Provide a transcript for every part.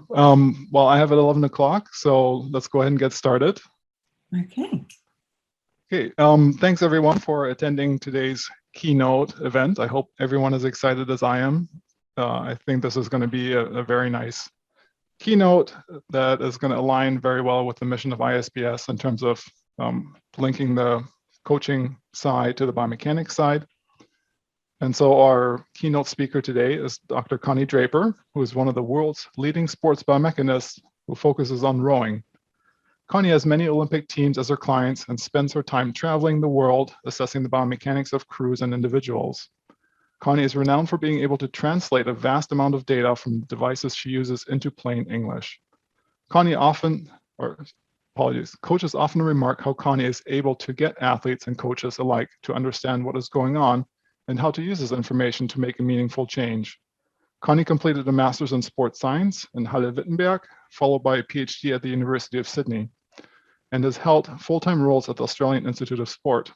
Well, I have at 11 o'clock, so let's go ahead and get started. Okay. Okay, thanks everyone for attending today's keynote event. I hope everyone is excited as I am. I think this is going to be a very nice keynote that is going to align very well with the mission of ISBS in terms of linking the coaching side to the biomechanics side. And so our keynote speaker today is Dr. Conny Draper, who is one of the world's leading sports biomechanists who focuses on rowing. Conny has many Olympic teams as her clients and spends her time traveling the world, assessing the biomechanics of crews and individuals. Conny is renowned for being able to translate a vast amount of data from the devices she uses into plain English. Coaches often remark how Conny is able to get athletes and coaches alike to understand what is going on and how to use this information to make a meaningful change. Conny completed a master's in sports science in Halle-Wittenberg, followed by a PhD at the University of Sydney, and has held full-time roles at the Australian Institute of Sport.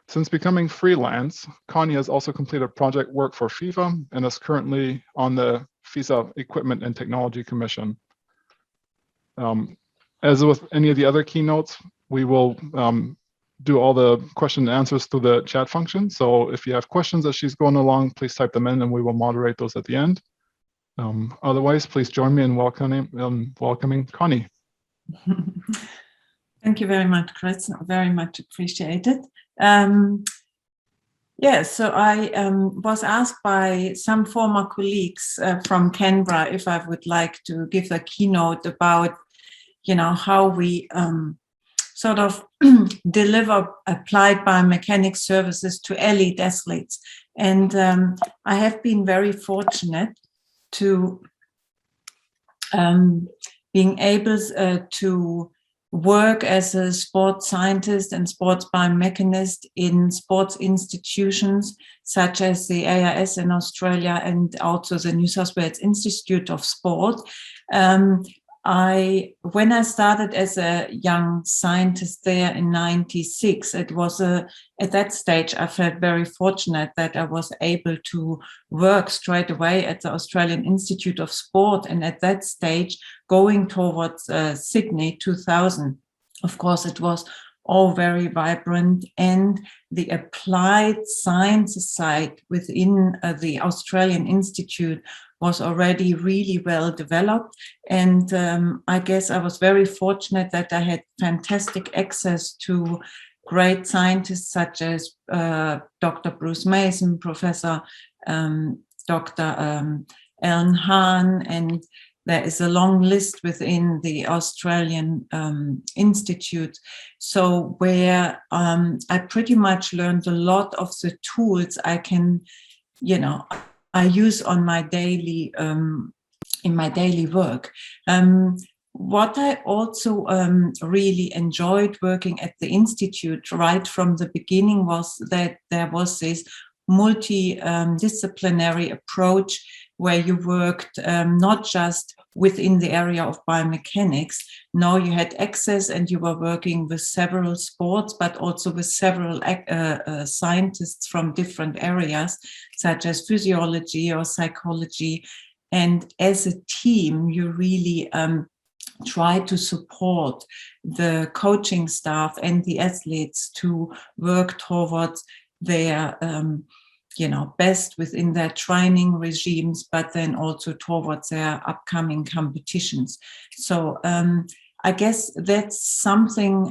Since becoming freelance, Conny has also completed project work for FIFA and is currently on the FISA Equipment and Technology Commission. As with any of the other keynotes, we will do all the question and answers through the chat function. So if you have questions as she's going along, please type them in and we will moderate those at the end. Otherwise, please join me in welcoming Conny. Thank you very much, Chris. Very much appreciated. Yeah, so I was asked by some former colleagues from Canberra if I would like to give a keynote about, how we sort of deliver applied biomechanics services to elite athletes. And I have been very fortunate to being able to work as a sports scientist and sports biomechanist in sports institutions such as the AIS in Australia and also the New South Wales Institute of Sport. When I started as a young scientist there in '96, it was at that stage I felt very fortunate that I was able to work straight away at the Australian Institute of Sport, and at that stage going towards Sydney 2000. Of course, it was all very vibrant, and the applied sciences side within the Australian Institute was already really well developed. And I guess I was very fortunate that I had fantastic access to great scientists such as Dr. Bruce Mason, Professor Dr. Alan Hahn, and there is a long list within the Australian Institute. So where I pretty much learned a lot of the tools I can, I use on my daily, in my daily work. What I also really enjoyed working at the Institute right from the beginning was that there was this multidisciplinary approach where you worked not just within the area of biomechanics. No, you had access and you were working with several sports, but also with several scientists from different areas, such as physiology or psychology. And as a team, you really try to support the coaching staff and the athletes to work towards their best within their training regimes, but then also towards their upcoming competitions. So I guess that's something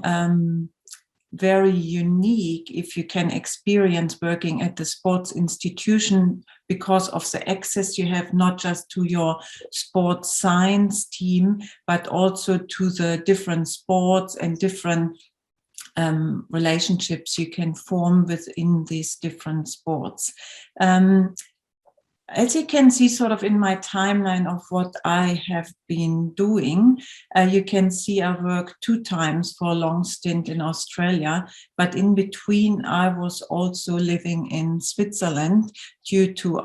very unique if you can experience working at the sports institution because of the access you have not just to your sports science team, but also to the different sports and different relationships you can form within these different sports. As you can see sort of in my timeline of what I have been doing, you can see I worked 2 times for a long stint in Australia, but in between I was also living in Switzerland due to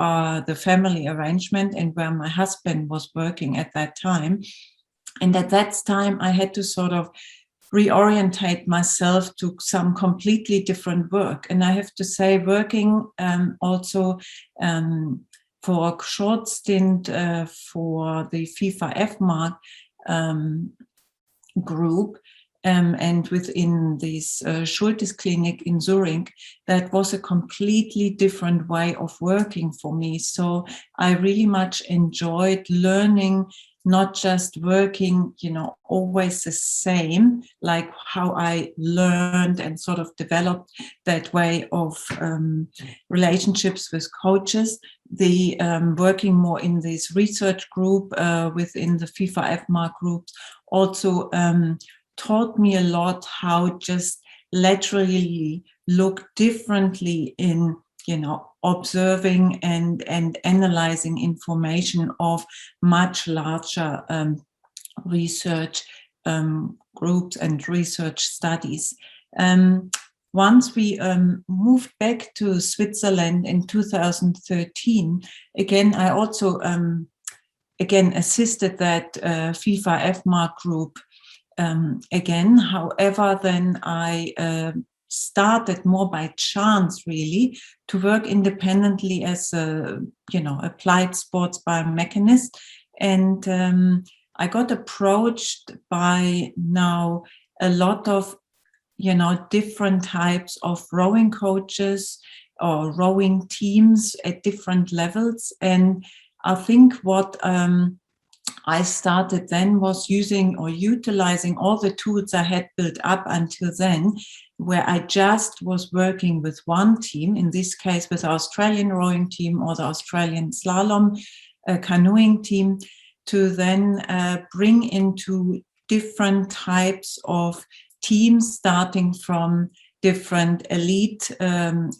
the family arrangement and where my husband was working at that time. And at that time I had to sort of reorientate myself to some completely different work. And I have to say working also for a short stint for the FIFA F-Mark group, and within this Schultes Clinic in Zurich, that was a completely different way of working for me. So I really much enjoyed learning, not just working, always the same, like how I learned and sort of developed that way of relationships with coaches. The working more in this research group within the FIFA F-Mark groups also taught me a lot how just laterally look differently in observing and analyzing information of much larger research groups and research studies. Once we moved back to Switzerland in 2013, again, I also assisted that FIFA F-Mark group again. However, then I started more by chance, really, to work independently as a, applied sports biomechanist. And I got approached by now a lot of, different types of rowing coaches or rowing teams at different levels. And I think what I started then was using or utilizing all the tools I had built up until then, where I just was working with one team, in this case with the Australian rowing team or the Australian slalom canoeing team, to then bring into different types of teams, starting from different elite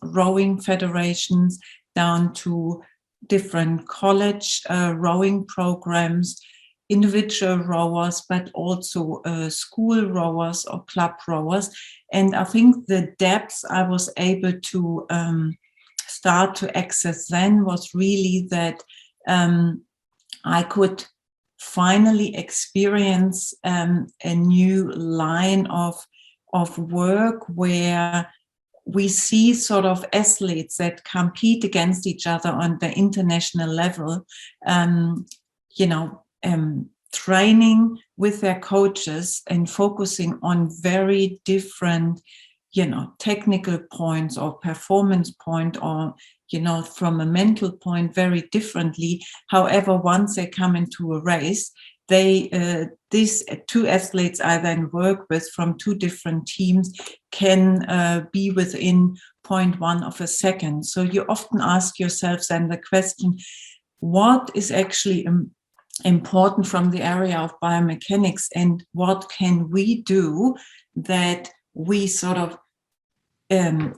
rowing federations down to different college rowing programs, individual rowers, but also school rowers or club rowers. And I think the depth I was able to start to access then was really that I could finally experience a new line of work where we see sort of athletes that compete against each other on the international level, training with their coaches and focusing on very different, technical points or performance point, or, from a mental point very differently. However, once they come into a race, these two athletes I then work with from two different teams can be within 0.1 of a second. So you often ask yourself then the question, what is actually important from the area of biomechanics, and what can we do that we sort of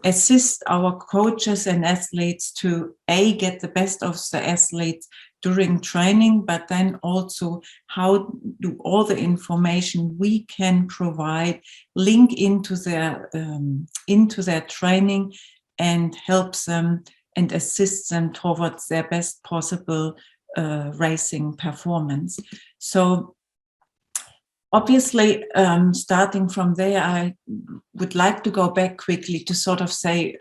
assist our coaches and athletes to get the best of the athletes during training, but then also how do all the information we can provide link into their training and helps them and assist them towards their best possible racing performance. So obviously, starting from there, I would like to go back quickly to sort of say,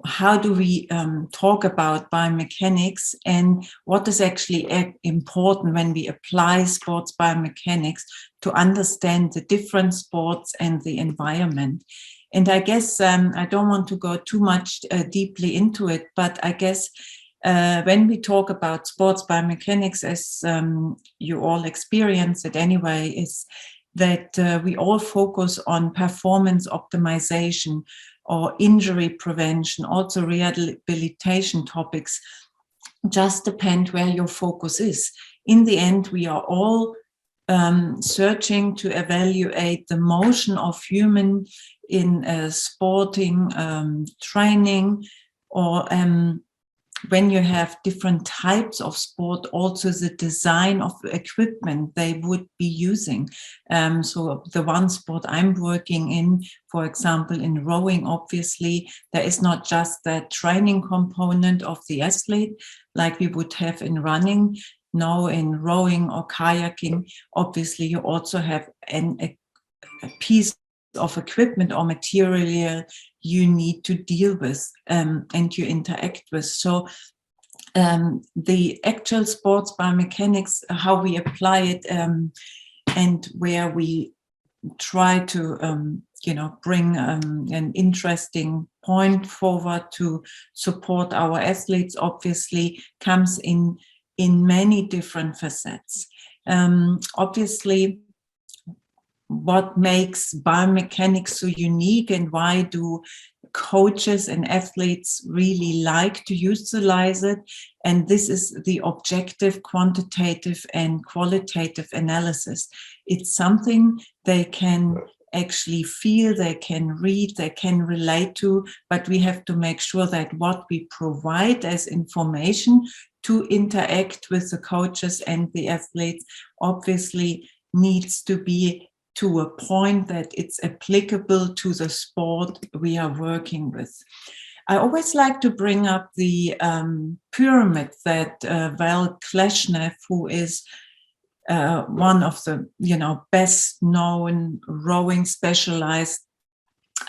how do we talk about biomechanics and what is actually important when we apply sports biomechanics to understand the different sports and the environment. And I guess I don't want to go too much deeply into it, but I guess when we talk about sports biomechanics, as you all experience it anyway, is that we all focus on performance optimization or injury prevention, also rehabilitation topics. Just depend where your focus is. In the end, we are all searching to evaluate the motion of human in sporting training, or when you have different types of sport, also the design of equipment they would be using. So the one sport I'm working in, for example, in rowing, obviously, there is not just that training component of the athlete like we would have in running. No, in rowing or kayaking, obviously, you also have a piece of equipment or material you need to deal with and you interact with. So the actual sports biomechanics, how we apply it, and where we try to bring an interesting point forward to support our athletes, obviously comes in many different facets. Obviously, what makes biomechanics so unique, and why do coaches and athletes really like to utilize it? And this is the objective, quantitative, and qualitative analysis. It's something they can actually feel, they can read, they can relate to, but we have to make sure that what we provide as information to interact with the coaches and the athletes obviously needs to be to a point that it's applicable to the sport we are working with. I always like to bring up the pyramid that Val Kleshnev, who is one of the best known rowing specialized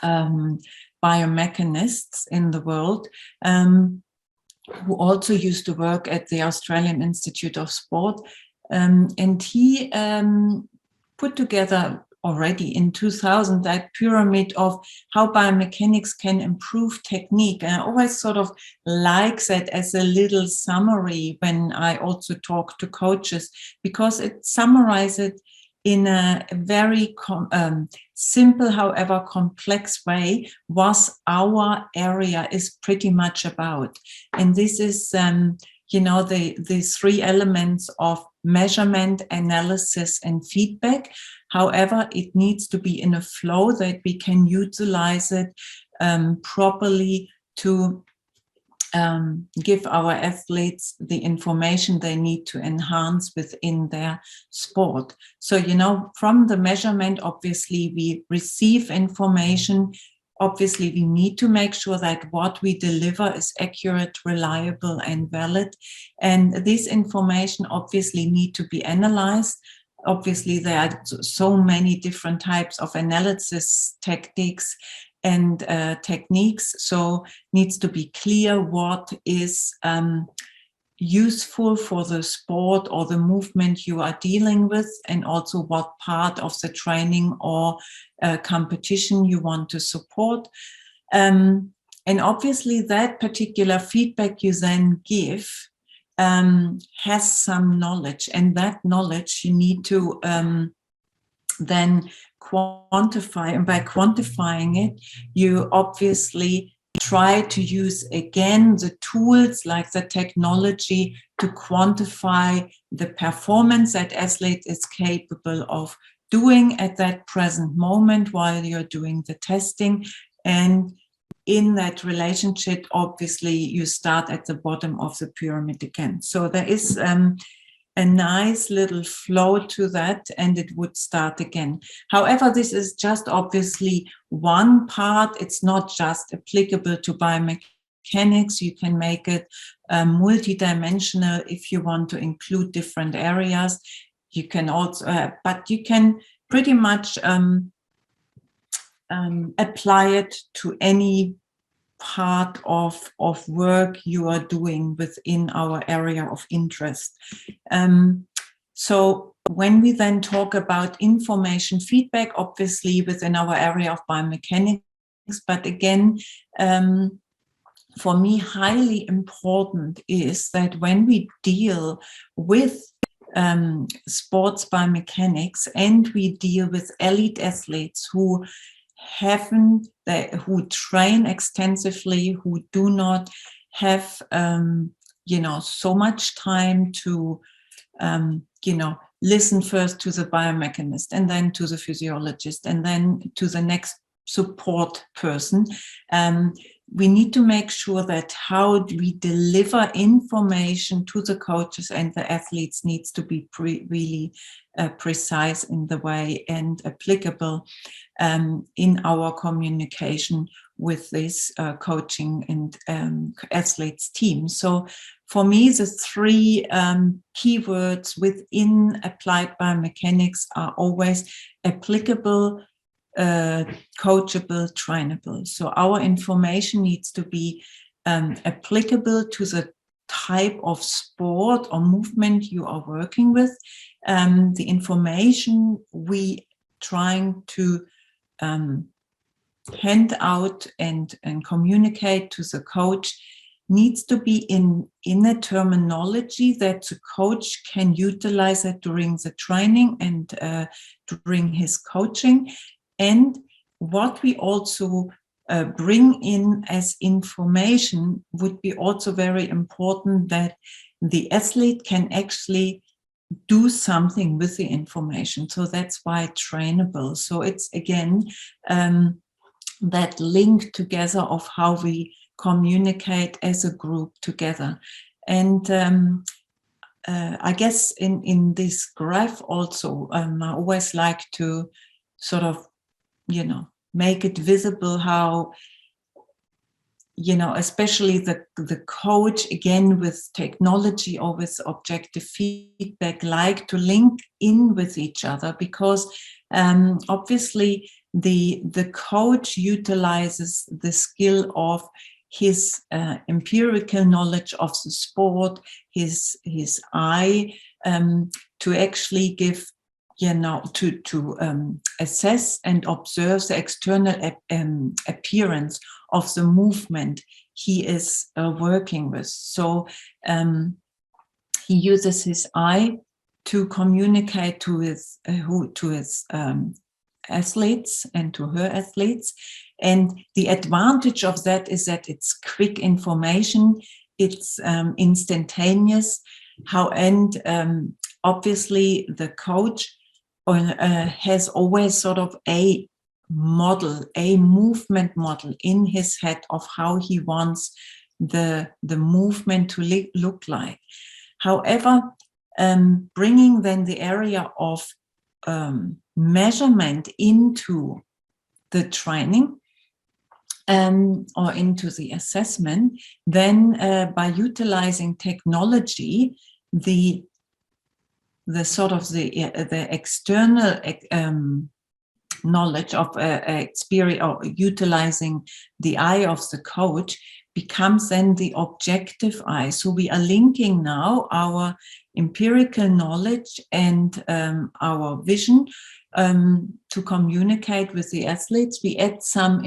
biomechanists in the world, who also used to work at the Australian Institute of Sport, and he put together already in 2000 that pyramid of how biomechanics can improve technique. And I always sort of like that as a little summary when I also talk to coaches, because it summarizes it in a very simple, however complex way, what our area is pretty much about. And this is the three elements of measurement, analysis, and feedback. However, it needs to be in a flow that we can utilize it properly to give our athletes the information they need to enhance within their sport. So, from the measurement, obviously, we receive information. Obviously, we need to make sure that what we deliver is accurate, reliable, and valid. And this information obviously need to be analyzed. Obviously, there are so many different types of analysis techniques and techniques. So needs to be clear what is useful for the sport or the movement you are dealing with, and also what part of the training or competition you want to support. And obviously that particular feedback you then give has some knowledge, and that knowledge you need to then quantify. And by quantifying it, you obviously try to use again the tools like the technology to quantify the performance that athlete is capable of doing at that present moment while you're doing the testing. And in that relationship, obviously, you start at the bottom of the pyramid again. So there is a nice little flow to that, and it would start again. However, this is just obviously one part. It's not just applicable to biomechanics. You can make it multidimensional if you want to include different areas. You can also, but you can pretty much apply it to any part of work you are doing within our area of interest. So when we then talk about information feedback, obviously within our area of biomechanics, but again, for me, highly important is that when we deal with sports biomechanics and we deal with elite athletes who train extensively, who do not have so much time to listen first to the biomechanist, and then to the physiologist, and then to the next support person. We need to make sure that how we deliver information to the coaches and the athletes needs to be really precise in the way and applicable in our communication with this coaching and athletes team. So for me, the three keywords within applied biomechanics are always applicable, coachable, trainable. So our information needs to be applicable to the type of sport or movement you are working with. The information we trying to hand out and communicate to the coach needs to be in a terminology that the coach can utilize it during the training and during his coaching. And what we also bring in as information would be also very important, that the athlete can actually do something with the information. So that's why trainable. So it's again that link together of how we communicate as a group together. And I guess in this graph also, I always like to sort of, make it visible how, especially the coach, again, with technology or with objective feedback, like to link in with each other, because obviously the coach utilizes the skill of his empirical knowledge of the sport, his eye, to actually give, to assess and observe the external appearance of the movement he is working with. So he uses his eye to communicate to his athletes and to her athletes. And the advantage of that is that it's quick information, it's instantaneous. And obviously the coach has always sort of a model, a movement model in his head of how he wants the movement to look like. However, bringing then the area of measurement into the training or into the assessment, then by utilizing technology, the sort of the external knowledge of experience or utilizing the eye of the coach becomes then the objective eye. So we are linking now our empirical knowledge and our vision to communicate with the athletes. We add some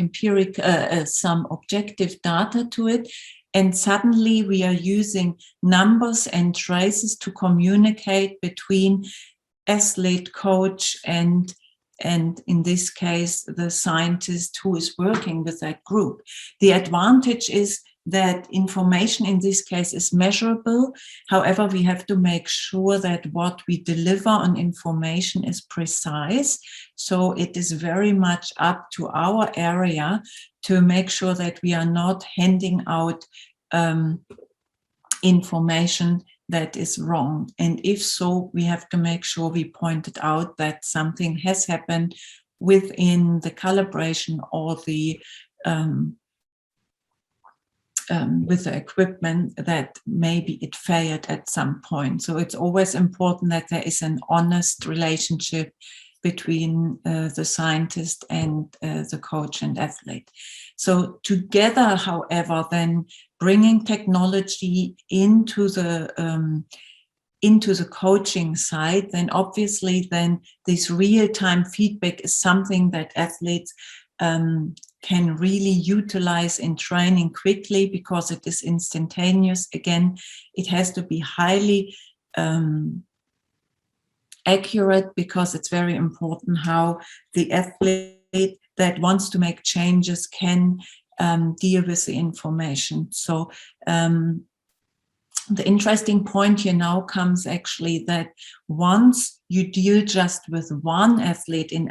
some objective data to it, and suddenly we are using numbers and traces to communicate between athlete, coach, and in this case, the scientist who is working with that group. The advantage is that information in this case is measurable. However, we have to make sure that what we deliver on information is precise. So it is very much up to our area to make sure that we are not handing out information that is wrong. And if so, we have to make sure we pointed out that something has happened within the calibration or the with the equipment, that maybe it failed at some point. So it's always important that there is an honest relationship between the scientist and the coach and athlete. So together, however, then bringing technology into the coaching side, then obviously then this real-time feedback is something that athletes can really utilize in training quickly, because it is instantaneous. Again, it has to be highly accurate, because it's very important how the athlete that wants to make changes can deal with the information. So the interesting point here now comes actually that once you deal just with one athlete in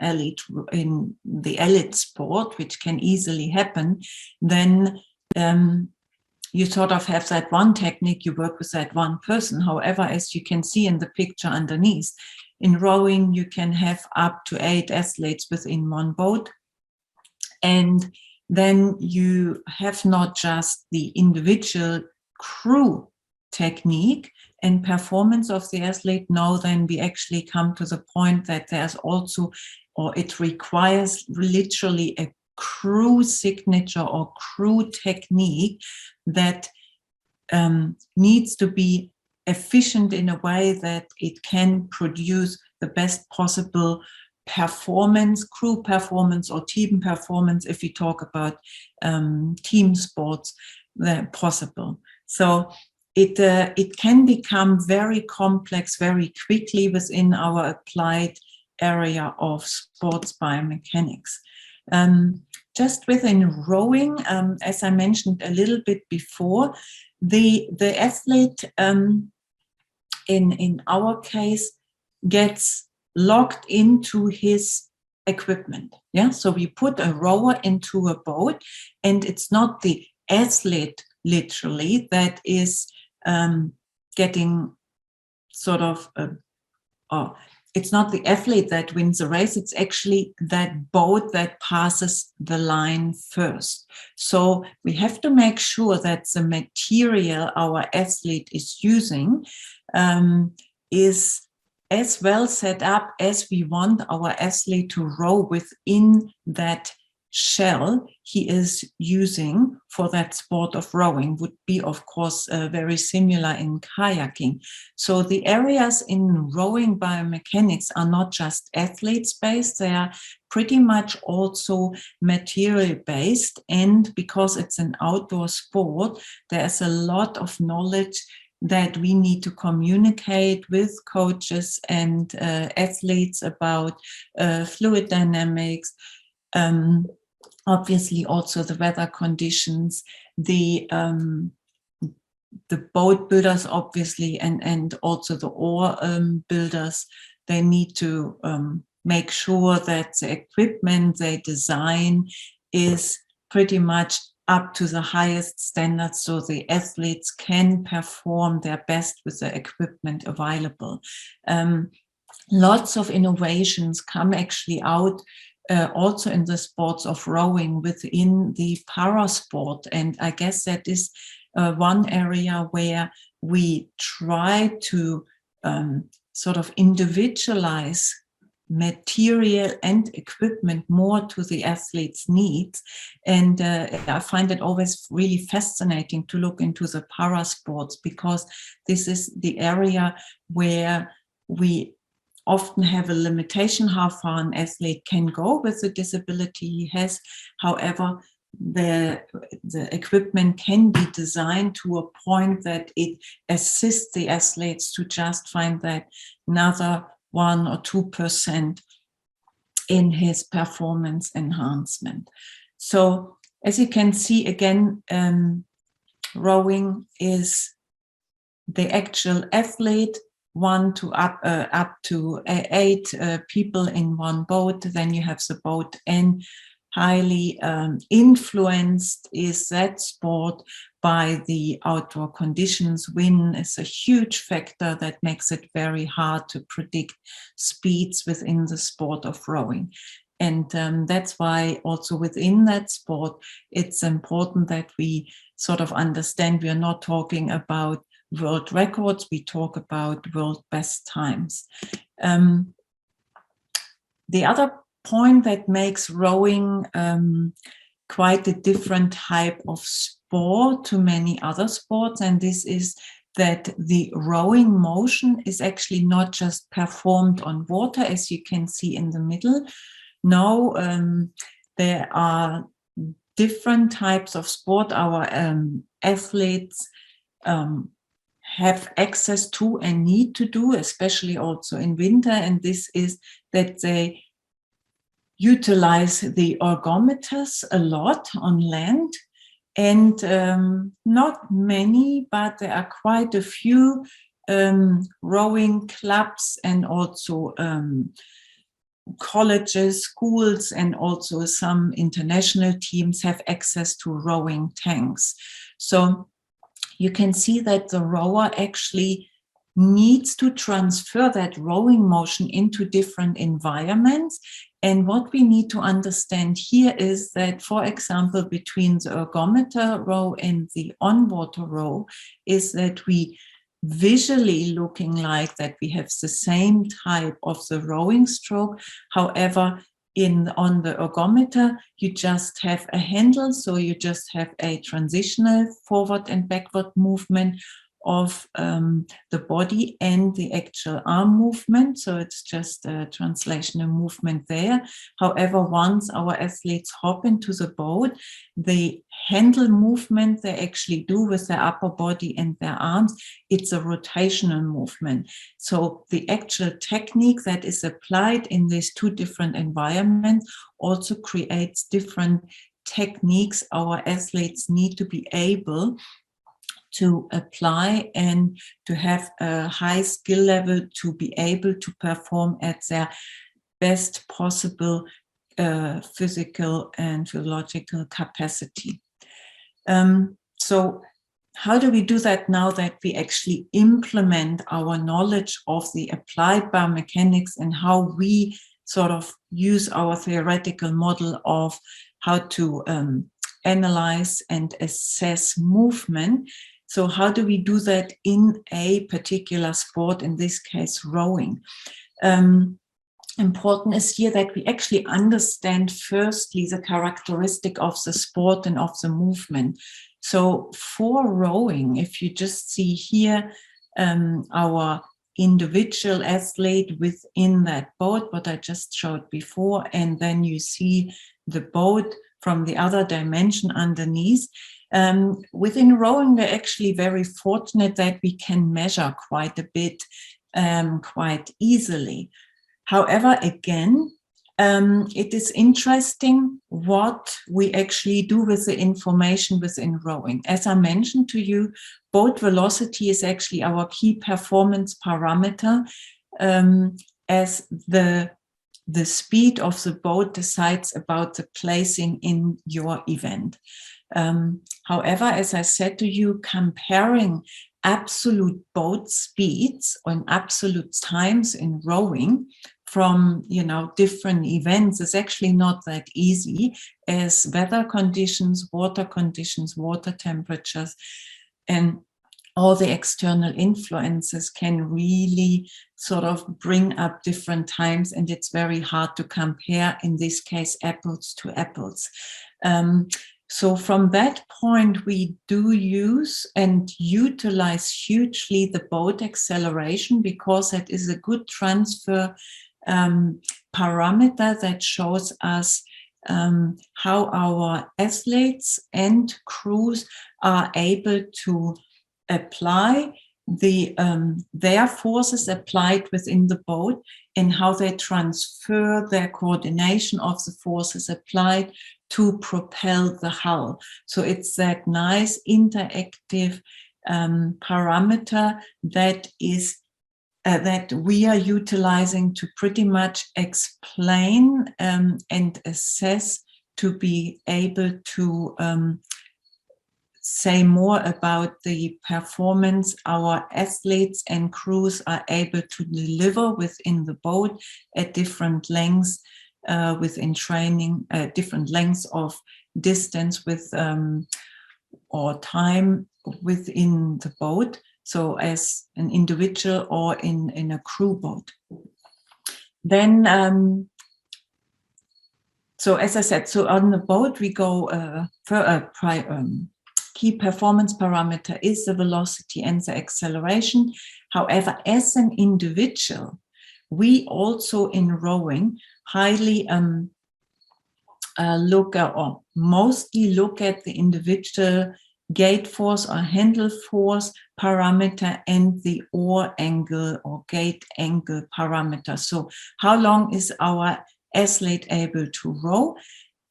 the elite sport, which can easily happen, then you sort of have that one technique, you work with that one person. However, as you can see in the picture underneath, in rowing, you can have up to 8 athletes within one boat. And then you have not just the individual crew technique and performance of the athlete. Now then we actually come to the point that there's also, or it requires literally a crew signature or crew technique that needs to be efficient in a way that it can produce the best possible performance, crew performance or team performance, if we talk about team sports, possible. So it can become very complex very quickly within our applied area of sports biomechanics. Just within rowing, as I mentioned a little bit before, the athlete in our case gets locked into his equipment. Yeah, so we put a rower into a boat, and it's not the athlete literally that is getting sort of it's not the athlete that wins the race, it's actually that boat that passes the line first. So we have to make sure that the material our athlete is using is as well set up as we want our athlete to row within that shell he is using for that sport of rowing. Would be, of course, very similar in kayaking. So the areas in rowing biomechanics are not just athletes-based, they are pretty much also material-based. And because it's an outdoor sport, there's a lot of knowledge that we need to communicate with coaches and athletes about fluid dynamics, obviously also the weather conditions, the boat builders, obviously, and also the oar builders. They need to make sure that the equipment they design is pretty much up to the highest standards so the athletes can perform their best with the equipment available. Lots of innovations come actually out also in the sports of rowing within the para sport. And I guess that is one area where we try to sort of individualize material and equipment more to the athlete's needs. And I find it always really fascinating to look into the para sports, because this is the area where we often have a limitation how far an athlete can go with the disability he has. However, the equipment can be designed to a point that it assists the athletes to just find that another 1 or 2% in his performance enhancement. So as you can see, again, rowing is the actual athlete, 1 to up to 8 people in one boat. Then you have the boat, and highly influenced is that sport by the outdoor conditions. Wind is a huge factor that makes it very hard to predict speeds within the sport of rowing. And that's why also within that sport, it's important that we sort of understand we are not talking about world records, we talk about world best times. The other point that makes rowing quite a different type of sport to many other sports, and this is that the rowing motion is actually not just performed on water, as you can see in the middle. No, there are different types of sport our athletes have access to and need to do, especially also in winter, and this is that they utilize the ergometers a lot on land, and not many, but there are quite a few rowing clubs and also colleges, schools, and also some international teams have access to rowing tanks. So you can see that the rower actually needs to transfer that rowing motion into different environments. And what we need to understand here is that, for example, between the ergometer row and the on-water row, is that we visually looking like that we have the same type of the rowing stroke. However, on the ergometer, you just have a handle, so you just have a transitional forward and backward movement of the body and the actual arm movement. So it's just a translational movement there. However, once our athletes hop into the boat, the handle movement they actually do with their upper body and their arms, it's a rotational movement. So the actual technique that is applied in these two different environments also creates different techniques our athletes need to be able to apply and to have a high skill level to be able to perform at their best possible physical and physiological capacity. So how do we do that now that we actually implement our knowledge of the applied biomechanics and how we sort of use our theoretical model of how to analyze and assess movement? So how do we do that in a particular sport, in this case, rowing? Important is here that we actually understand firstly the characteristic of the sport and of the movement. So for rowing, if you just see here our individual athlete within that boat, what I just showed before, and then you see the boat from the other dimension underneath. Within rowing, we're actually very fortunate that we can measure quite a bit, quite easily. However, again, it is interesting what we actually do with the information within rowing. As I mentioned to you, boat velocity is actually our key performance parameter, as the speed of the boat decides about the placing in your event. However, as I said to you, comparing absolute boat speeds on absolute times in rowing from different events is actually not that easy, as weather conditions, water temperatures, and all the external influences can really sort of bring up different times, and it's very hard to compare, in this case, apples to apples. So from that point, we do use and utilize hugely the boat acceleration, because that is a good transfer parameter that shows us how our athletes and crews are able to apply their forces applied within the boat, and how they transfer their coordination of the forces applied to propel the hull. So it's that nice interactive parameter that is that we are utilizing to pretty much explain and assess, to be able to say more about the performance our athletes and crews are able to deliver within the boat at different lengths within training, different lengths of distance with or time within the boat. So as an individual or in a crew boat. Then, so as I said, so on the boat we go key performance parameter is the velocity and the acceleration. However, as an individual, we also in rowing highly look at, or mostly look at, the individual gate force or handle force parameter and the oar angle or gate angle parameter. So how long is our athlete able to row,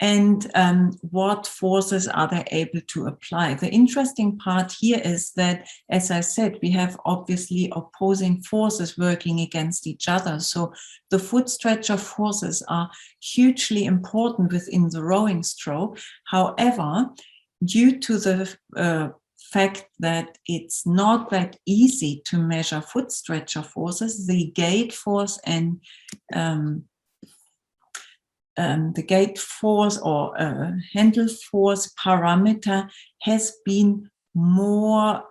and what forces are they able to apply? The interesting part here is that, as I said, we have obviously opposing forces working against each other. So the foot stretcher forces are hugely important within the rowing stroke. However, due to the fact that it's not that easy to measure foot stretcher forces, the gate force and the gate force or handle force parameter has been more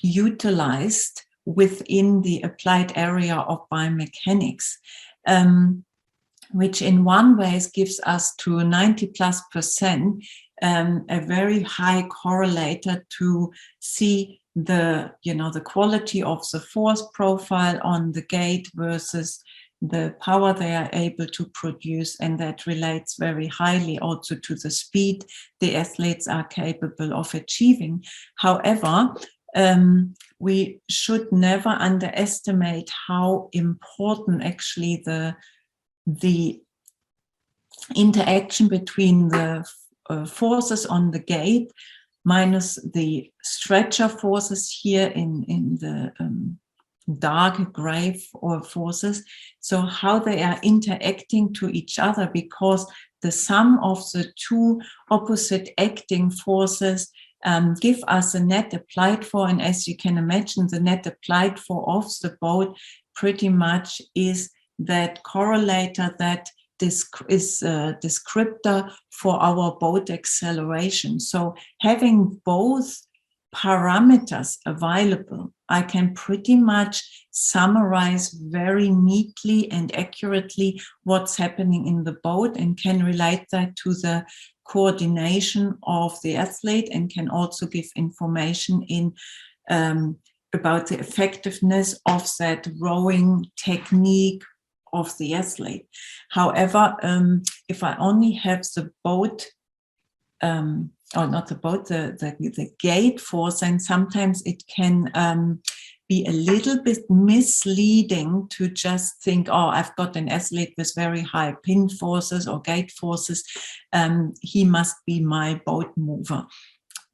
utilized within the applied area of biomechanics. which in one way gives us to 90+% a very high correlator to see the, the quality of the force profile on the gait versus the power they are able to produce, and that relates very highly also to the speed the athletes are capable of achieving. However, we should never underestimate how important actually the interaction between the forces on the gate minus the stretcher forces here in the dark gray forces, so how they are interacting to each other, because the sum of the two opposite acting forces give us a net applied for, and as you can imagine, the net applied for of the boat pretty much is that correlator that is a descriptor for our boat acceleration. So having both parameters available, I can pretty much summarize very neatly and accurately what's happening in the boat, and can relate that to the coordination of the athlete, and can also give information in about the effectiveness of that rowing technique of the athlete. However, if I only have the boat, or not the boat, the gate force, and sometimes it can be a little bit misleading to just think, oh, I've got an athlete with very high pin forces or gate forces, he must be my boat mover.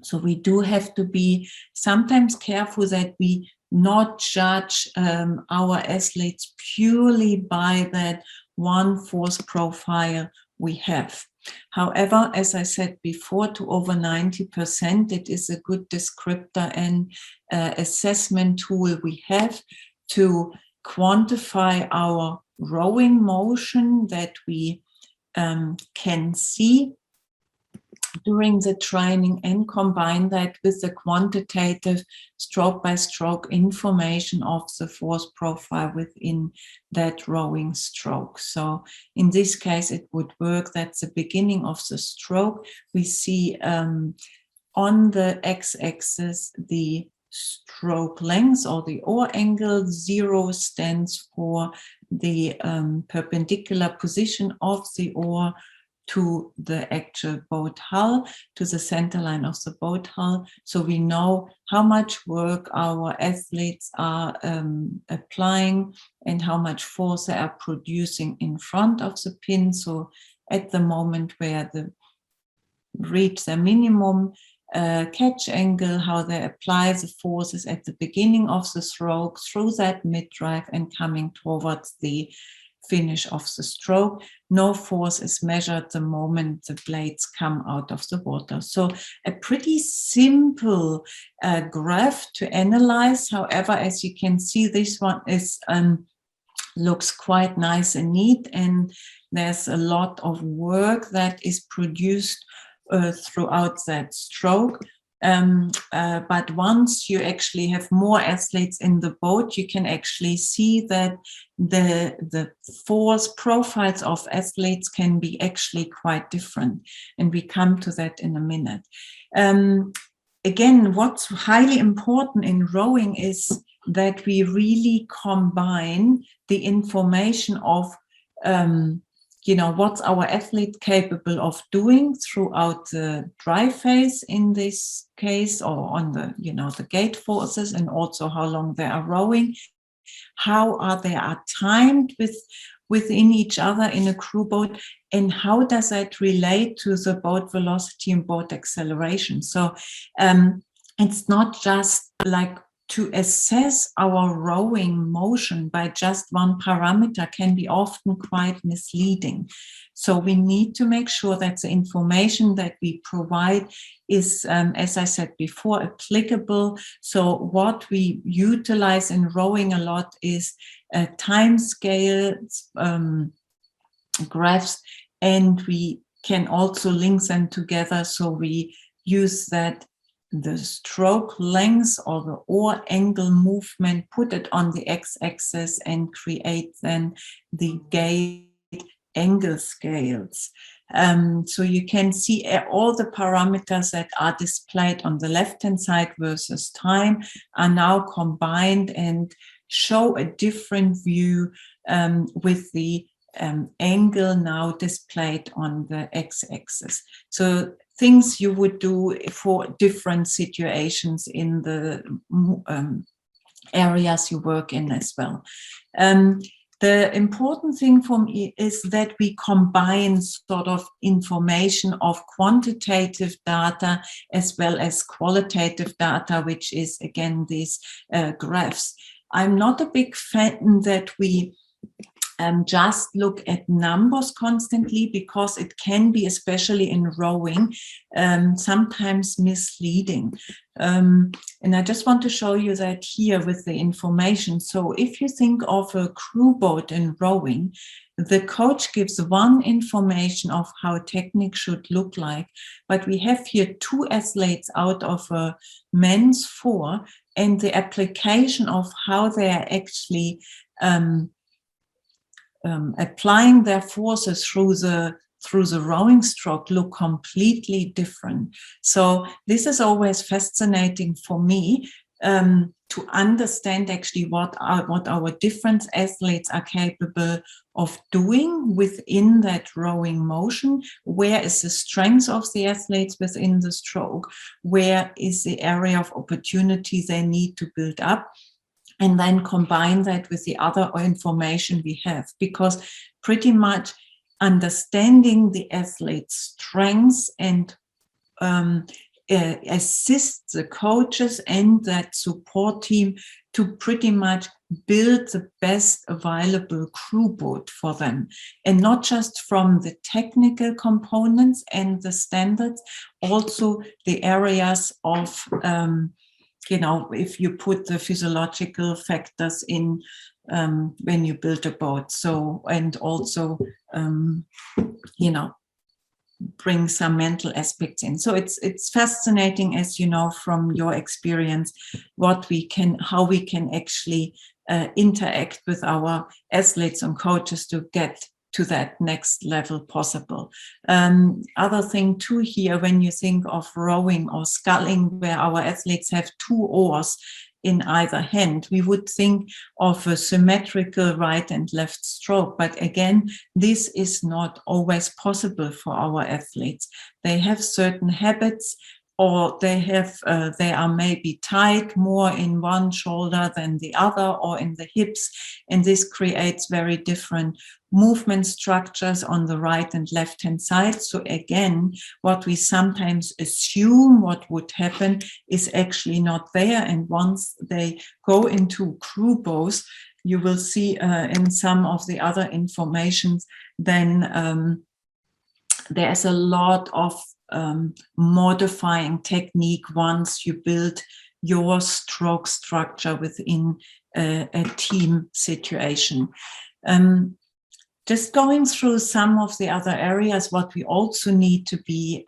So we do have to be sometimes careful that we not judge our athletes purely by that one force profile we have. However, as I said before, to over 90%, it is a good descriptor and assessment tool we have to quantify our rowing motion that we can see during the training, and combine that with the quantitative stroke-by-stroke information of the force profile within that rowing stroke. So in this case, it would work. That's the beginning of the stroke. We see on the x-axis the stroke length or the oar angle. 0 stands for the perpendicular position of the oar to the actual boat hull, to the center line of the boat hull. So we know how much work our athletes are applying and how much force they are producing in front of the pin. So at the moment where they reach their minimum catch angle, how they apply the forces at the beginning of the stroke through that mid-drive and coming towards the finish of the stroke. No force is measured the moment the blades come out of the water. So a pretty simple graph to analyze. However, as you can see, this one is looks quite nice and neat, and there's a lot of work that is produced throughout that stroke. But once you actually have more athletes in the boat, you can actually see that the force profiles of athletes can be actually quite different. And we come to that in a minute. Again, what's highly important in rowing is that we really combine the information of what's our athlete capable of doing throughout the drive phase in this case, or on the, the gate forces, and also how long they are rowing, how they are timed within each other in a crew boat, and how does that relate to the boat velocity and boat acceleration. So it's not just like to assess our rowing motion by just one parameter can be often quite misleading. So we need to make sure that the information that we provide is, as I said before, applicable. So what we utilize in rowing a lot is time scale graphs, and we can also link them together. So we use that the stroke length or the oar angle movement, put it on the x-axis, and create then the gate angle scales. So you can see all the parameters that are displayed on the left-hand side versus time are now combined and show a different view with the angle now displayed on the x-axis. So things you would do for different situations in the areas you work in as well. The important thing for me is that we combine sort of information of quantitative data as well as qualitative data, which is again these graphs. I'm not a big fan that we just look at numbers constantly, because it can be, especially in rowing, sometimes misleading. And I just want to show you that here with the information. So if you think of a crew boat in rowing, the coach gives one information of how a technique should look like, but we have here 2 athletes out of a men's 4, and the application of how they are actually applying their forces through the rowing stroke look completely different. So this is always fascinating for me, to understand actually what our different athletes are capable of doing within that rowing motion. Where is the strength of the athletes within the stroke? Where is the area of opportunity they need to build up? And then combine that with the other information we have, because pretty much understanding the athlete's strengths and assist the coaches and that support team to pretty much build the best available crew boat for them. And not just from the technical components and the standards, also the areas of if you put the physiological factors in when you build a boat. So, and also, bring some mental aspects in. So it's fascinating, as you know, from your experience, how we can actually interact with our athletes and coaches to get to that next level possible. Other thing too here, when you think of rowing or sculling, where our athletes have 2 oars in either hand, we would think of a symmetrical right and left stroke. But again, this is not always possible for our athletes. They have certain habits, or they are maybe tied more in one shoulder than the other, or in the hips, and this creates very different movement structures on the right and left hand side. So again, what we sometimes assume what would happen is actually not there. And once they go into crew boats, you will see in some of the other informations, then there's a lot of modifying technique once you build your stroke structure within a team situation. Just going through some of the other areas, what we also need to be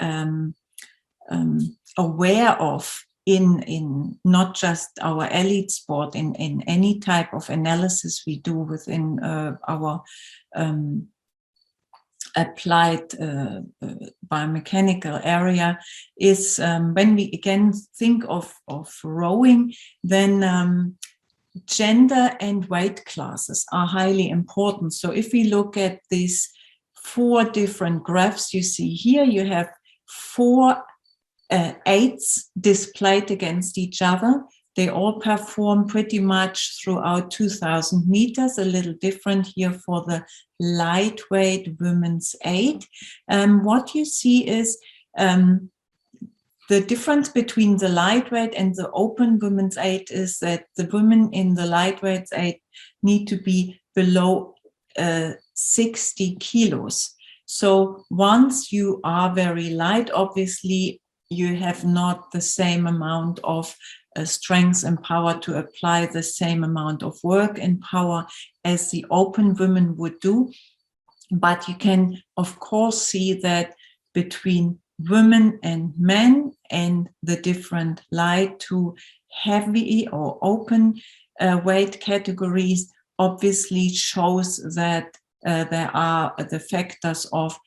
aware of in not just our elite sport, in any type of analysis we do within our applied biomechanical area, is when we again think of rowing, then gender and weight classes are highly important. So if we look at these 4 different graphs you see here, you have 4 eights displayed against each other. They all perform pretty much throughout 2,000 meters, a little different here for the lightweight women's 8. What you see is the difference between the lightweight and the open women's 8 is that the women in the lightweight 8 need to be below 60 kilos. So once you are very light, obviously you have not the same amount of strength and power to apply the same amount of work and power as the open women would do. But you can, of course, see that between women and men and the different light to heavy or open weight categories obviously shows that there are the factors of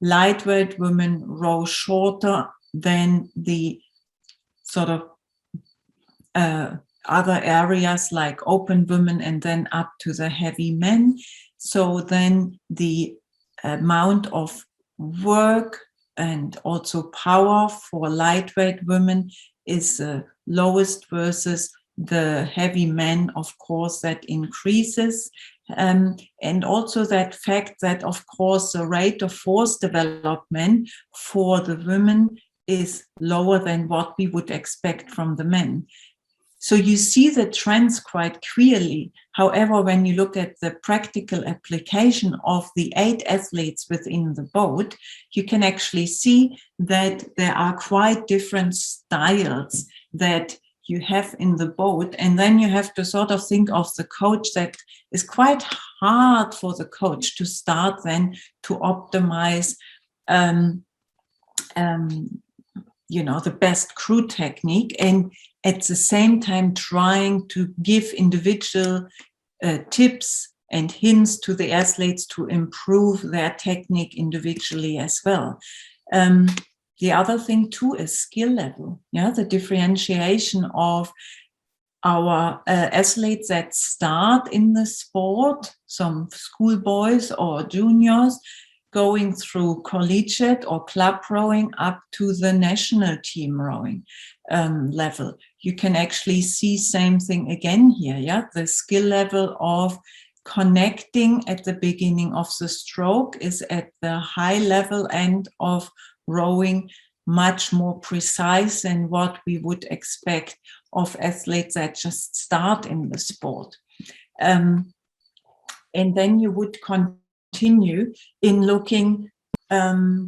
lightweight women row shorter than the sort of other areas like open women and then up to the heavy men. So then the amount of work and also power for lightweight women is lowest versus the heavy men, of course, that increases. And also that fact that, of course, the rate of force development for the women is lower than what we would expect from the men. So you see the trends quite clearly. However, when you look at the practical application of the 8 athletes within the boat, you can actually see that there are quite different styles that you have in the boat. And then you have to sort of think of the coach. That is quite hard for the coach to start then to optimize the best crew technique, and at the same time trying to give individual tips and hints to the athletes to improve their technique individually as well. The other thing too is skill level. The differentiation of our athletes that start in the sport, some schoolboys or juniors, going through collegiate or club rowing up to the national team rowing level. You can actually see same thing again here. The skill level of connecting at the beginning of the stroke is at the high level end of rowing, much more precise than what we would expect of athletes that just start in the sport. And then you would continue in looking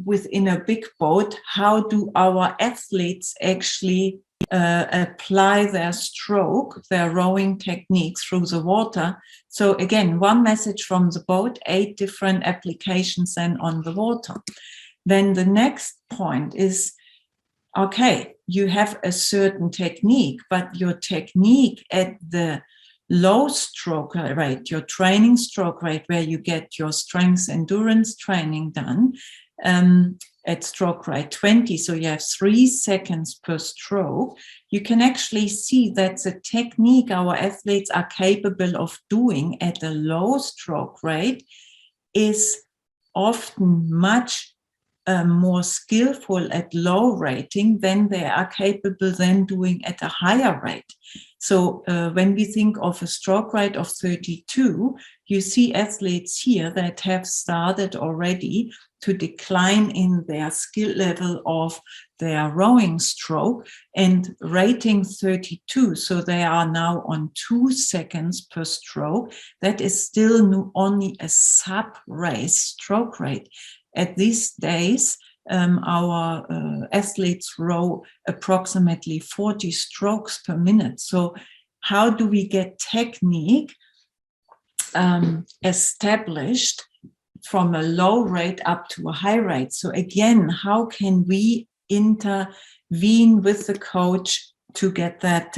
within a big boat, how do our athletes actually apply their stroke, their rowing technique through the water. So again, one message from the boat, 8 different applications then on the water. Then the next point is, okay, you have a certain technique, but your technique at the low stroke rate, your training stroke rate, where you get your strength endurance training done at stroke rate 20, so you have 3 seconds per stroke, you can actually see that the technique our athletes are capable of doing at a low stroke rate is often much more skillful at low rating than they are capable then doing at a higher rate. So when we think of a stroke rate of 32, you see athletes here that have started already to decline in their skill level of their rowing stroke and rating 32. So they are now on 2 seconds per stroke. That is still only a sub-race stroke rate. At these days, our athletes row approximately 40 strokes per minute. So how do we get technique established from a low rate up to a high rate? So again, how can we intervene with the coach to get that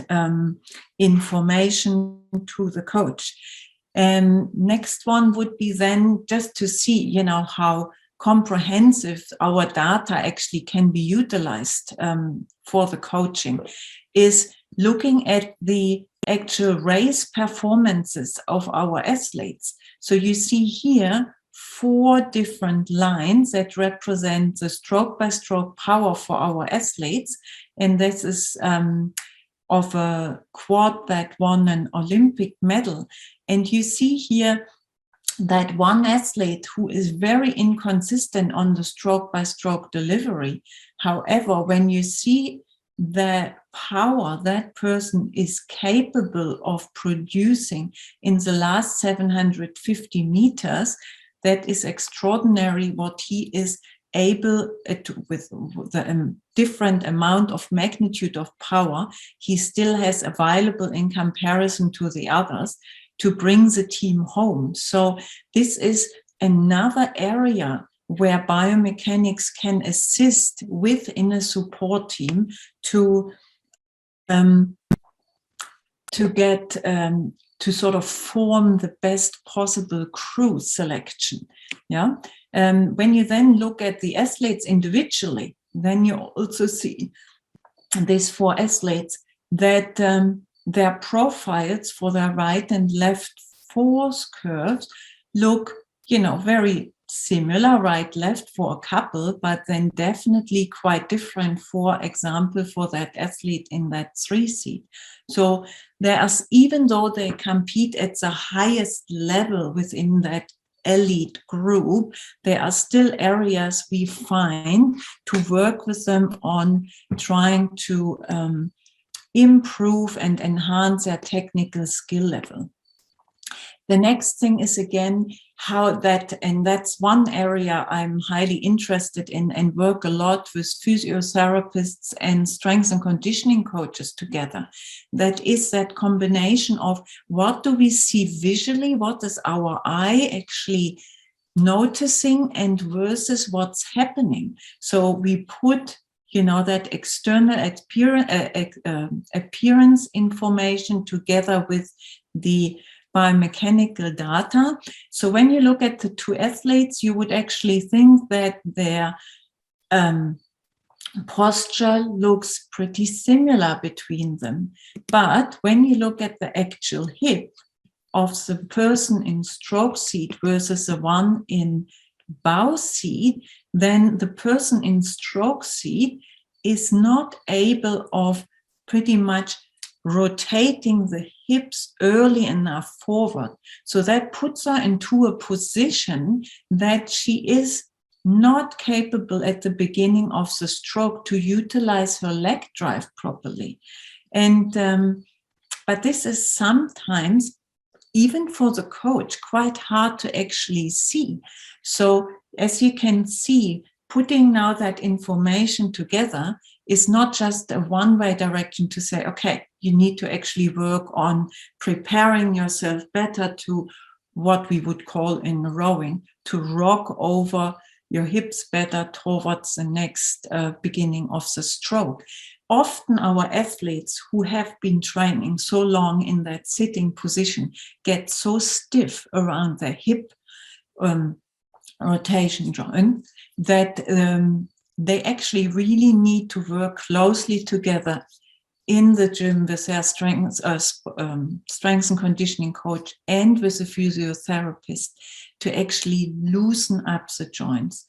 information to the coach? And next one would be then just to see, how comprehensive our data actually can be utilized for the coaching, is looking at the actual race performances of our athletes. So you see here 4 different lines that represent the stroke by stroke power for our athletes. And this is of a quad that won an Olympic medal. And you see here that one athlete who is very inconsistent on the stroke by stroke delivery. However, when you see the power that person is capable of producing in the last 750 meters, that is extraordinary what he is able to, with the different amount of magnitude of power he still has available in comparison to the others, to bring the team home. So this is another area where biomechanics can assist within a support team to get to sort of form the best possible crew selection. Yeah. When you then look at the athletes individually, then you also see these 4 athletes that their profiles for their right and left force curves look, very similar, right, left for a couple, but then definitely quite different, for example, for that athlete in that 3 seat. So there's, even though they compete at the highest level within that elite group, there are still areas we find to work with them on trying to improve and enhance their technical skill level. The next thing is, again, how that, and that's one area I'm highly interested in and work a lot with physiotherapists and strength and conditioning coaches together. That is that combination of what do we see visually, what is our eye actually noticing, and versus what's happening. So we put that external appearance information together with the biomechanical data. So when you look at the 2 athletes, you would actually think that their posture looks pretty similar between them. But when you look at the actual hip of the person in stroke seat versus the one in bow seat, then the person in stroke seat is not able of pretty much rotating the hips early enough forward. So that puts her into a position that she is not capable at the beginning of the stroke to utilize her leg drive properly. And but this is sometimes, even for the coach, quite hard to actually see. So as you can see, putting now that information together is not just a one-way direction to say, okay, you need to actually work on preparing yourself better to what we would call in rowing, to rock over your hips better towards the next beginning of the stroke. Often our athletes who have been training so long in that sitting position get so stiff around their hip rotation joint that they actually really need to work closely together in the gym with their strength and conditioning coach and with a physiotherapist to actually loosen up the joints,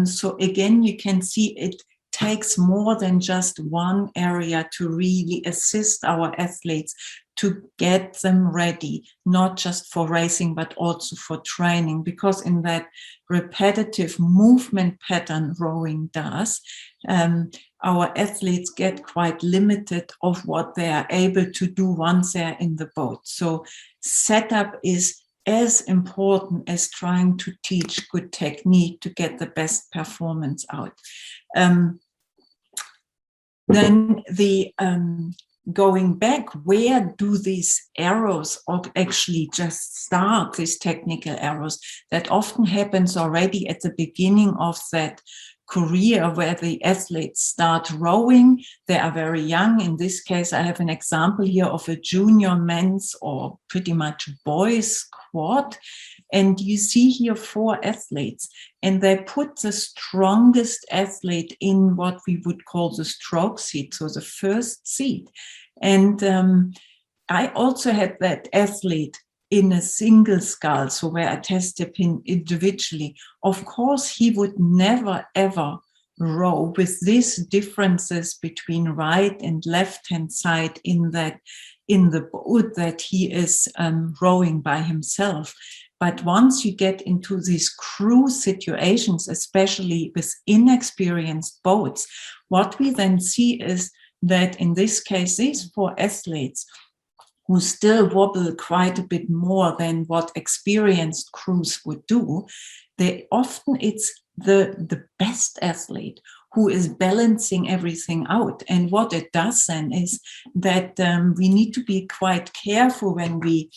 So again, you can see it takes more than just one area to really assist our athletes to get them ready, not just for racing, but also for training, because in that repetitive movement pattern rowing does, our athletes get quite limited of what they are able to do once they're in the boat. So setup is as important as trying to teach good technique to get the best performance out. Then the going back, where do these arrows actually just start, these technical arrows? That often happens already at the beginning of that career where the athletes start rowing. They are very young. In this case, I have an example here of a junior men's or pretty much boys squad. And you see here 4 athletes, and they put the strongest athlete in what we would call the stroke seat, so the first seat. And I also had that athlete in a single scull, so where I tested him individually. Of course, he would never, ever row with these differences between right and left-hand side in the boat that he is rowing by himself. But once you get into these crew situations, especially with inexperienced boats, what we then see is that in this case, these 4 athletes who still wobble quite a bit more than what experienced crews would do, it's the best athlete who is balancing everything out. And what it does then is that we need to be quite careful when we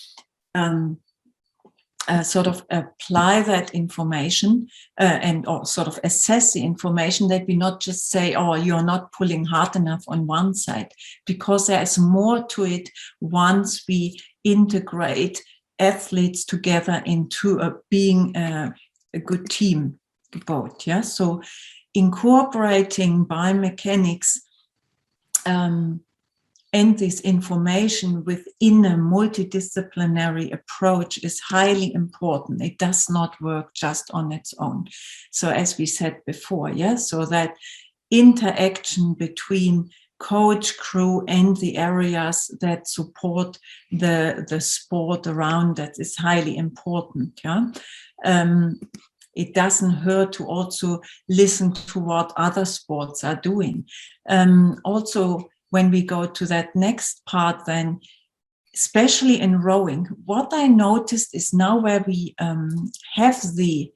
sort of apply that information or sort of assess the information, that we not just say, oh, you're not pulling hard enough on one side, because there is more to it once we integrate athletes together into being a good team both. Yeah, so incorporating biomechanics and this information within a multidisciplinary approach is highly important. It does not work just on its own. So as we said before, yeah, so that interaction between coach, crew, and the areas that support the sport around that is highly important. Yeah. It doesn't hurt to also listen to what other sports are doing. Also, when we go to that next part, then, especially in rowing, what I noticed is now where we have the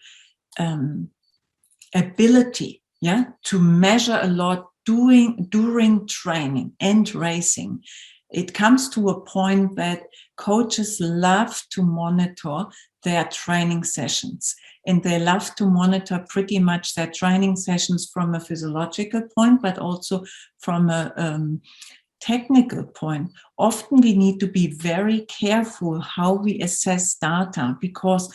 ability, yeah, to measure a lot during training and racing, it comes to a point that coaches love to monitor their training sessions, and they love to monitor pretty much their training sessions from a physiological point, but also from a technical point. Often we need to be very careful how we assess data, because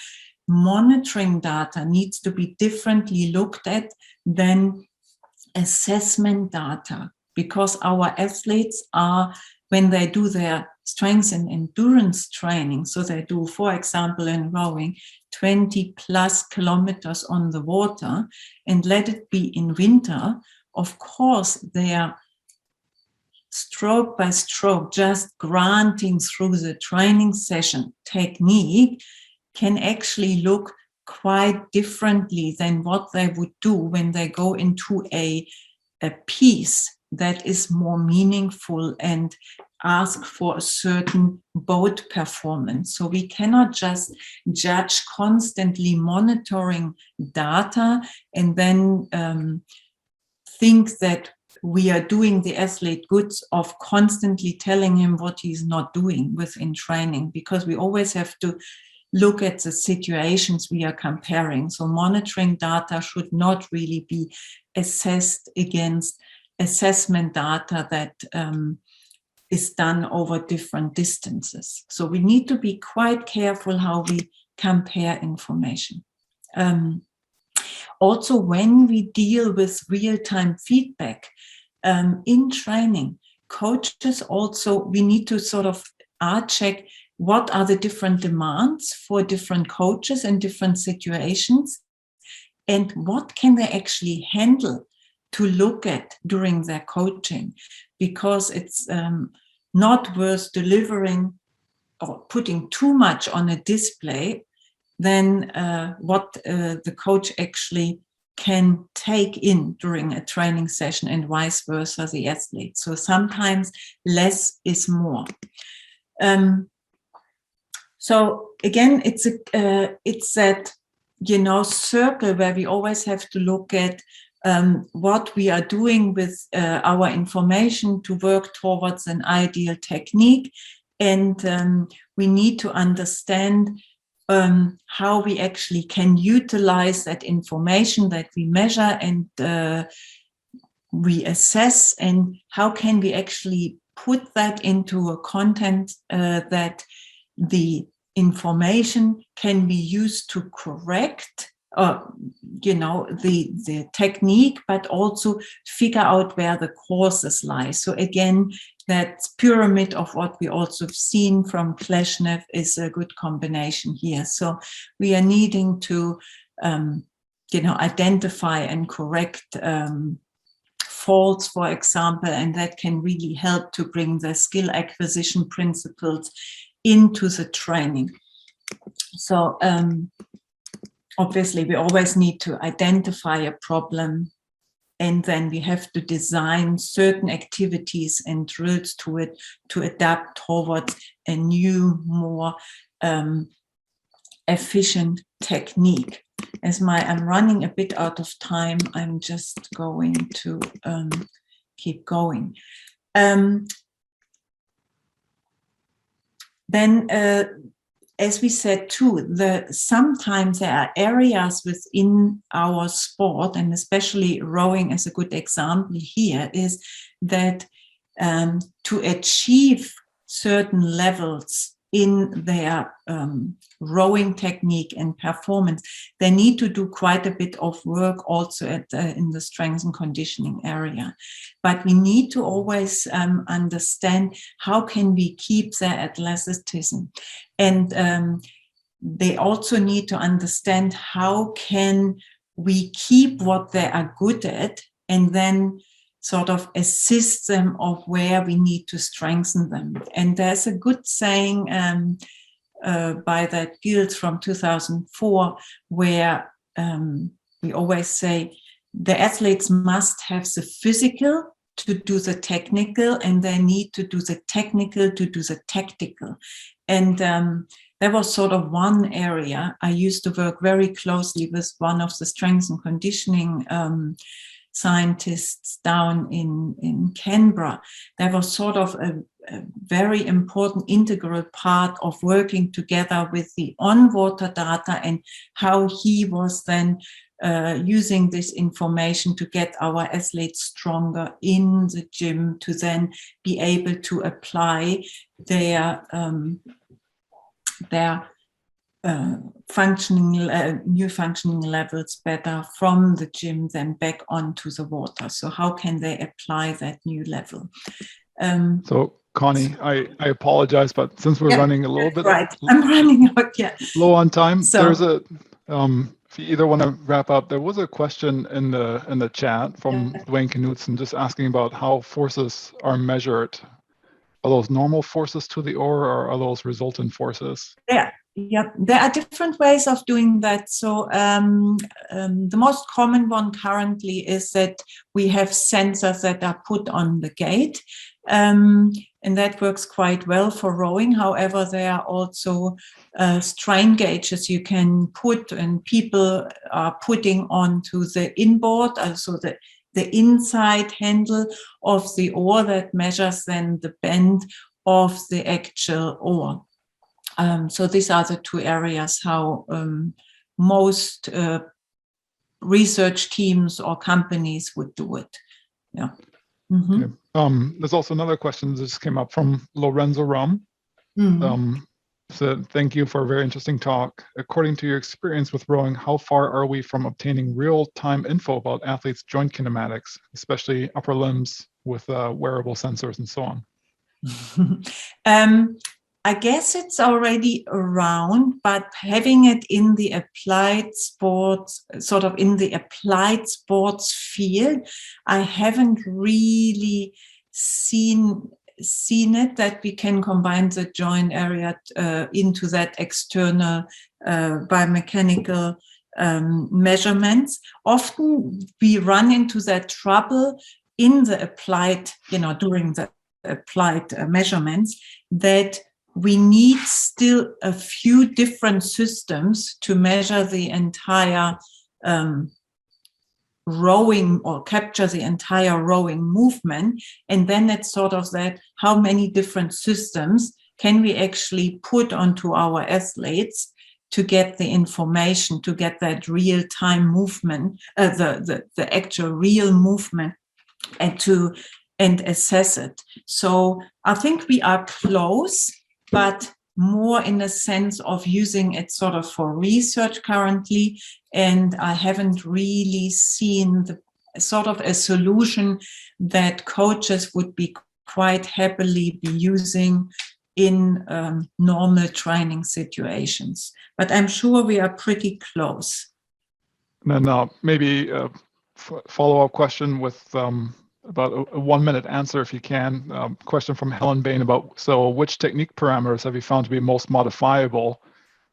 monitoring data needs to be differently looked at than assessment data, because our athletes are, when they do their strength and endurance training, so they do, for example, in rowing, 20 plus kilometers on the water, and let it be in winter, of course, they are stroke by stroke, just granting through the training session technique can actually look quite differently than what they would do when they go into a piece that is more meaningful and ask for a certain boat performance. So we cannot just judge constantly monitoring data and then think that we are doing the athlete good of constantly telling him what he's not doing within training, because we always have to look at the situations we are comparing. So monitoring data should not really be assessed against assessment data that is done over different distances. So we need to be quite careful how we compare information. Also, when we deal with real-time feedback in training, coaches also, we need to sort of check what are the different demands for different coaches in different situations, and what can they actually handle to look at during their coaching, because it's not worth delivering or putting too much on a display than what the coach actually can take in during a training session, and vice versa the athlete. So sometimes less is more. So again, it's that, you know, circle where we always have to look at what we are doing with our information to work towards an ideal technique, and we need to understand how we actually can utilize that information that we measure and we assess, and how can we actually put that into a content that the information can be used to correct you know, the technique, but also figure out where the causes lie. So again, that pyramid of what we also have seen from Kleshnev is a good combination here. So we are needing to, you know, identify and correct faults, for example, and that can really help to bring the skill acquisition principles into the training. So obviously we always need to identify a problem, and then we have to design certain activities and drills to it to adapt towards a new, more efficient technique. As I'm running a bit out of time, I'm just going to keep going. Then, as we said too, sometimes there are areas within our sport, and especially rowing as a good example here, is that to achieve certain levels in their rowing technique and performance, they need to do quite a bit of work also in the strength and conditioning area. But we need to always understand how can we keep their athleticism. And they also need to understand how can we keep what they are good at and then sort of assist them of where we need to strengthen them. And there's a good saying by that guild from 2004, where we always say the athletes must have the physical to do the technical, and they need to do the technical to do the tactical. And there was sort of one area I used to work very closely with one of the strength and conditioning scientists down in Canberra. There was sort of a very important integral part of working together with the on-water data and how he was then using this information to get our athletes stronger in the gym to then be able to apply their new functioning levels better from the gym then back onto the water. So how can they apply that new level? So Conny, I apologize, but since we're running a little bit I'm running out, low on time, so, there's a if you either want to wrap up, there was a question in the chat from Dwayne Knudsen just asking about how forces are measured. Are those normal forces to the oar, or are those resultant forces? Yeah, there are different ways of doing that. So the most common one currently is that we have sensors that are put on the gate, and that works quite well for rowing. However, there are also strain gauges you can put, and people are putting onto the inboard, also the inside handle of the oar that measures then the bend of the actual oar. So these are the two areas how most research teams or companies would do it. Yeah. Mm-hmm. Okay. There's also another question that just came up from Lorenzo Rum. Mm-hmm. So thank you for a very interesting talk. According to your experience with rowing, how far are we from obtaining real-time info about athletes' joint kinematics, especially upper limbs with wearable sensors and so on? I guess it's already around, but having it in the applied sports, sort of in the applied sports field, I haven't really seen it that we can combine the joint area into that external biomechanical measurements. Often we run into that trouble in the applied, during the applied measurements, that we need still a few different systems to measure the entire rowing or capture the entire rowing movement. And then it's sort of that, how many different systems can we actually put onto our athletes to get the information, to get that real-time movement, the actual real movement, and assess it. So I think we are close, but more in a sense of using it sort of for research currently. And I haven't really seen the sort of a solution that coaches would be quite happily be using in normal training situations. But I'm sure we are pretty close. And then maybe a follow-up question with about a 1-minute answer, if you can. Question from Helen Bain about, so which technique parameters have you found to be most modifiable,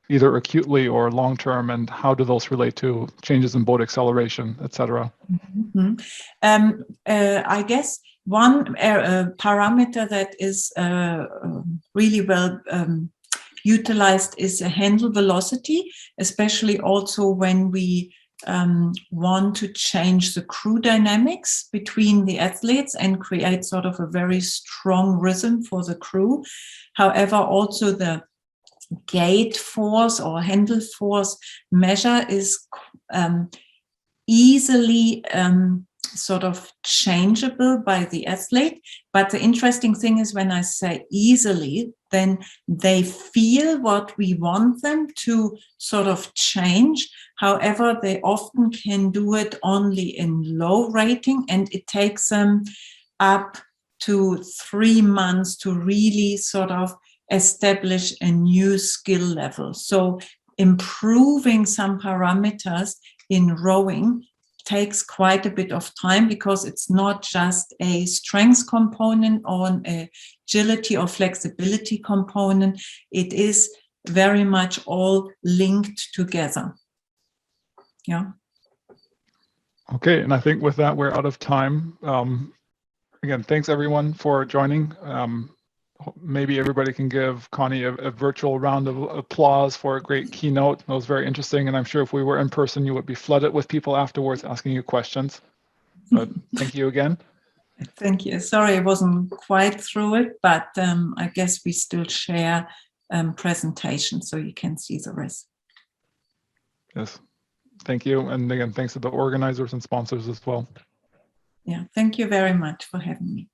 either acutely or long-term, and how do those relate to changes in boat acceleration, et cetera? Mm-hmm. I guess one parameter that is really well utilized is a handle velocity, especially also when we want to change the crew dynamics between the athletes and create sort of a very strong rhythm for the crew. However, also the gate force or handle force measure is easily sort of changeable by the athlete. But the interesting thing is when I say easily, then they feel what we want them to sort of change. However, they often can do it only in low rating, and it takes them up to 3 months to really sort of establish a new skill level. So improving some parameters in rowing takes quite a bit of time, because it's not just a strength component or an agility or flexibility component. It is very much all linked together. Yeah. Okay, and I think with that, we're out of time. Again, thanks everyone for joining. Maybe everybody can give Conny a virtual round of applause for a great keynote. It was very interesting, and I'm sure if we were in person, you would be flooded with people afterwards asking you questions. But thank you again. Thank you. Sorry, I wasn't quite through it, but I guess we still share presentation, so you can see the rest. Yes, thank you. And again, thanks to the organizers and sponsors as well. Yeah, thank you very much for having me.